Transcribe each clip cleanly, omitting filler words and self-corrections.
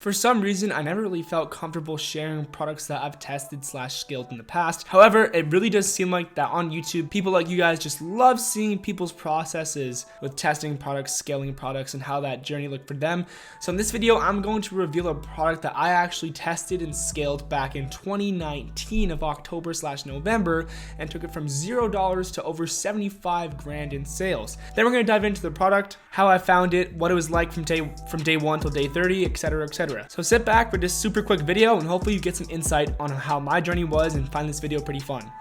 For some reason, I never really felt comfortable sharing products that I've tested / scaled in the past. However, it really does seem like that on YouTube, people like you guys just love seeing people's processes with testing products, scaling products, and how that journey looked for them. So in this video, I'm going to reveal a product that I actually tested and scaled back in 2019 of October / November and took it from $0 to over 75 grand in sales. Then we're going to dive into the product, how I found it, what it was like from day 1 till day 30, etc., etc. So sit back for this super quick video and hopefully you get some insight on how my journey was and find this video pretty fun.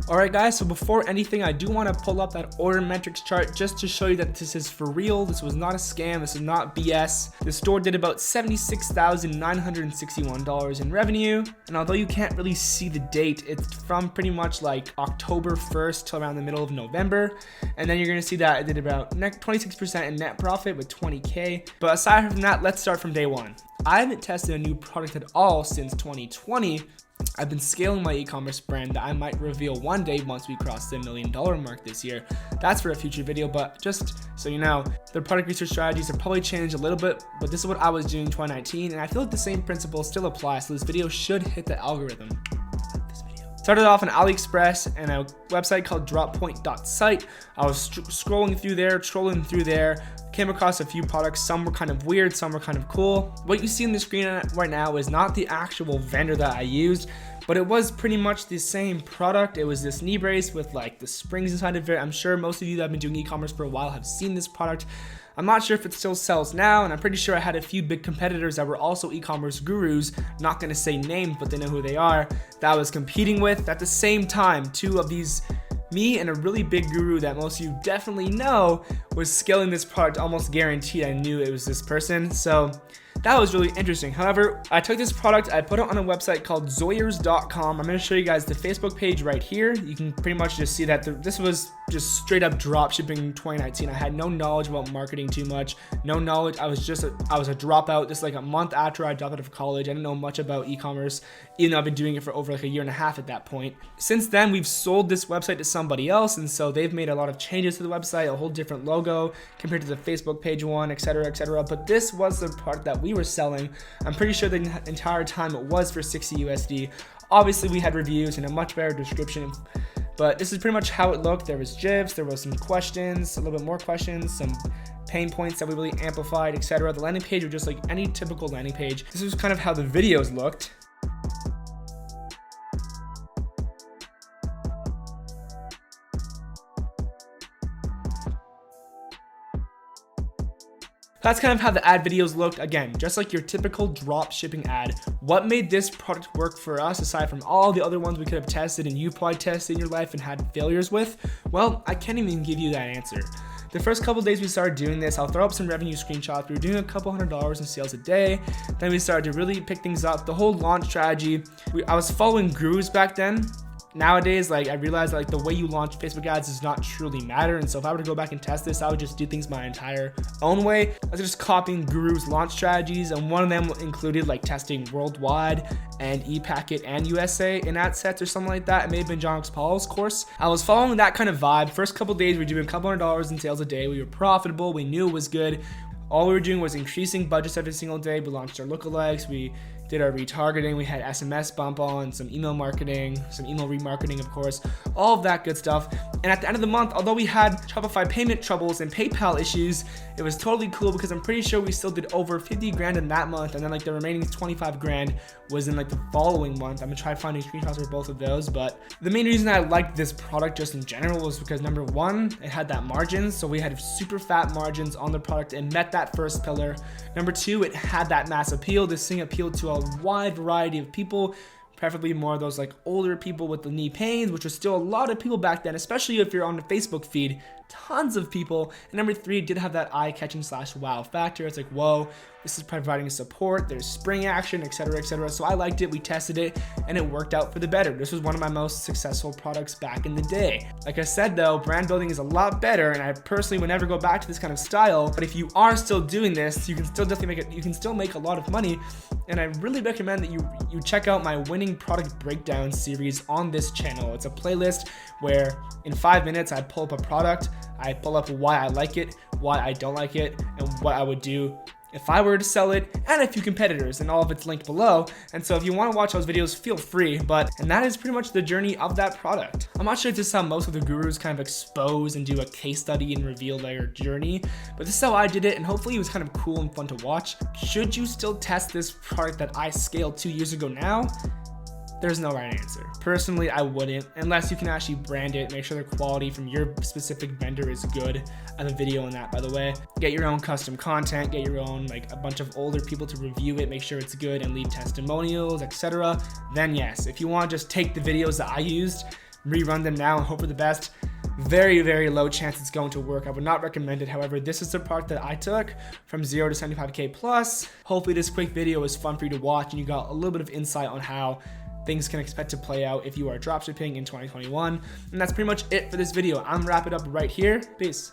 Alright guys, so before anything, I do want to pull up that order metrics chart just to show you that this is for real. This was not a scam. This is not BS. The store did about $76,961 in revenue. And although you can't really see the date, it's from pretty much like October 1st till around the middle of November. And then you're going to see that it did about 26% in net profit with 20K. But aside from that, let's start from day one. I haven't tested a new product at all since 2020. I've been scaling my e-commerce brand that I might reveal one day once we cross the $1 million mark this year. That's for a future video, but just so you know, the product research strategies have probably changed a little bit, but this is what I was doing in 2019, and I feel like the same principles still apply, so this video should hit the algorithm. Started off on AliExpress and a website called droppoint.site. I was scrolling through there, trolling through there, came across a few products. Some were kind of weird, some were kind of cool. What you see on the screen right now is not the actual vendor that I used, but it was pretty much the same product. It was this knee brace with like the springs inside of it. I'm sure most of you that have been doing e-commerce for a while have seen this product. I'm not sure if it still sells now, and I'm pretty sure I had a few big competitors that were also e-commerce gurus, not gonna say names, but they know who they are, that I was competing with. At the same time, two of these, me and a really big guru that most of you definitely know, was scaling this product almost guaranteed. I knew it was this person, so that was really interesting. However, I took this product, I put it on a website called Zoyers.com. I'm going to show you guys the Facebook page right here. You can pretty much just see that this was just straight up dropshipping 2019. I had no knowledge about marketing too much, no knowledge. I was a dropout, just like a month after I dropped out of college. I didn't know much about e-commerce, even though I've been doing it for over like a year and a half at that point. Since then, we've sold this website to somebody else, and so they've made a lot of changes to the website, a whole different logo compared to the Facebook page one, etc., etc. But this was the product that we were selling. I'm pretty sure the entire time it was for 60 USD. Obviously, we had reviews and a much better description, but this is pretty much how it looked. There was GIFs, there was some questions, a little bit more questions, some pain points that we really amplified, etc. The landing page was just like any typical landing page. This was kind of how the videos looked. That's kind of how the ad videos looked. Again, just like your typical drop shipping ad. What made this product work for us, aside from all the other ones we could have tested and you probably tested in your life and had failures with? Well, I can't even give you that answer. The first couple days we started doing this, I'll throw up some revenue screenshots. We were doing a couple $100s in sales a day. Then we started to really pick things up. The whole launch strategy, I was following gurus back then. Nowadays, like I realized like the way you launch Facebook ads does not truly matter. And so if I were to go back and test this, I would just do things my entire own way. I was just copying gurus' launch strategies, and one of them included like testing worldwide and ePacket and USA in ad sets or something like that. It may have been John X. Paul's course. I was following that kind of vibe. First couple days, we were doing a couple $100s in sales a day. We were profitable. We knew it was good. All we were doing was increasing budgets every single day. We launched our lookalikes. We did our retargeting. We had SMS bump on, some email marketing, some email remarketing, of course, all of that good stuff. And at the end of the month, although we had Shopify payment troubles and PayPal issues, it was totally cool because I'm pretty sure we still did over 50 grand in that month. And then like the remaining 25 grand was in like the following month. I'm gonna try finding screenshots for both of those. But the main reason I liked this product just in general was because number one, it had that margin. So we had super fat margins on the product and met that first pillar. Number two, it had that mass appeal. This thing appealed to a wide variety of people, preferably more of those like older people with the knee pains, which was still a lot of people back then, especially if you're on the Facebook feed, tons of people. And number three, it did have that eye-catching / wow factor. It's like, whoa, this is providing support, there's spring action, etc., etc. So I liked it, we tested it, and it worked out for the better. This was one of my most successful products back in the day. Like I said though, brand building is a lot better, and I personally would never go back to this kind of style. But if you are still doing this, you can still definitely make it, you can still make a lot of money. And I really recommend that you check out my winning product breakdown series on this channel. It's a playlist where in 5 minutes I pull up a product, I pull up why I like it, why I don't like it and what I would do if I were to sell it, and a few competitors, and all of it's linked below. And so if you want to watch those videos, feel free. And that is pretty much the journey of that product. I'm not sure if this is how most of the gurus kind of expose and do a case study and reveal their journey, but this is how I did it, and hopefully it was kind of cool and fun to watch. Should you still test this product that I scaled 2 years ago now? There's no right answer. Personally, I wouldn't, unless you can actually brand it, make sure the quality from your specific vendor is good. I have a video on that, by the way. Get your own custom content, get your own, like a bunch of older people to review it, make sure it's good and leave testimonials, etc. Then yes, if you want to just take the videos that I used, rerun them now and hope for the best, very, very low chance it's going to work. I would not recommend it. However, this is the part that I took from 0 to 75K plus. Hopefully this quick video was fun for you to watch and you got a little bit of insight on how things can expect to play out if you are dropshipping in 2021. And that's pretty much it for this video. I'm gonna wrap it up right here. Peace.